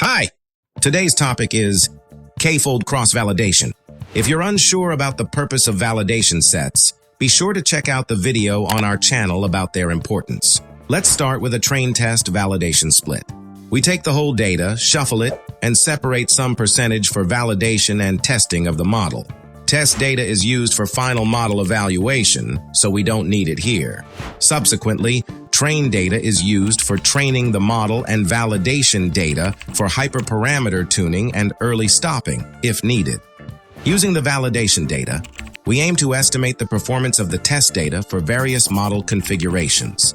Hi! Today's topic is k-fold cross-validation. If you're unsure about the purpose of validation sets, be sure to check out the video on our channel about their importance. Let's start with a train test validation split. We take the whole data, shuffle it, and separate some percentage for validation and testing of the model. Test data is used for final model evaluation, so we don't need it here. Subsequently, train data is used for training the model and validation data for hyperparameter tuning and early stopping, if needed. Using the validation data, we aim to estimate the performance of the test data for various model configurations.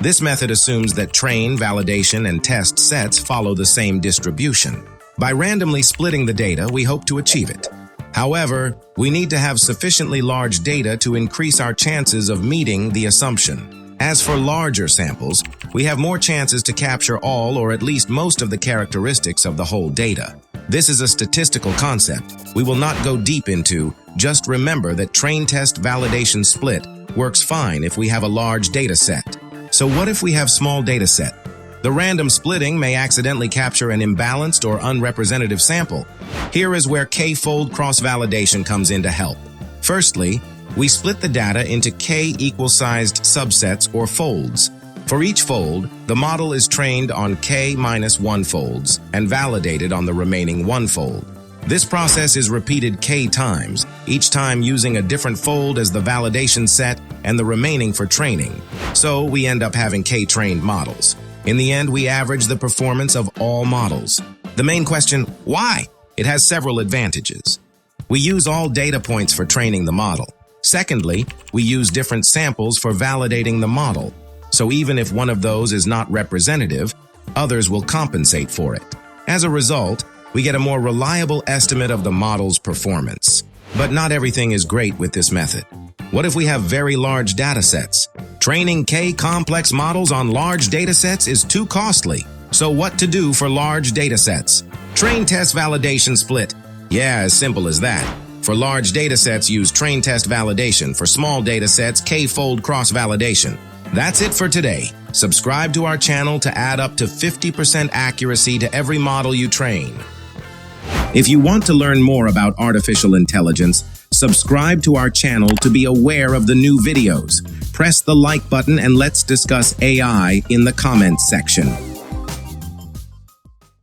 This method assumes that train, validation, and test sets follow the same distribution. By randomly splitting the data, we hope to achieve it. However, we need to have sufficiently large data to increase our chances of meeting the assumption. As for larger samples, we have more chances to capture all or at least most of the characteristics of the whole data. This is a statistical concept we will not go deep into. Just remember that train test validation split works fine if we have a large data set. So what if we have small data set? The random splitting may accidentally capture an imbalanced or unrepresentative sample. Here is where k-fold cross-validation comes in to help. Firstly, we split the data into k-equal-sized subsets or folds. For each fold, the model is trained on k-1 folds and validated on the remaining 1 fold. This process is repeated k times, each time using a different fold as the validation set and the remaining for training. So we end up having k-trained models. In the end, we average the performance of all models. The main question, why? It has several advantages. We use all data points for training the model. Secondly, we use different samples for validating the model. So even if one of those is not representative, others will compensate for it. As a result, we get a more reliable estimate of the model's performance. But not everything is great with this method. What if we have very large data sets? Training k-complex models on large data sets is too costly. So what to do for large data sets? Train test validation split. Yeah, as simple as that. For large data sets, use train test validation. For small data sets, k-fold cross-validation. That's it for today. Subscribe to our channel to add up to 50% accuracy to every model you train. If you want to learn more about artificial intelligence, subscribe to our channel to be aware of the new videos. Press the like button and let's discuss AI in the comments section.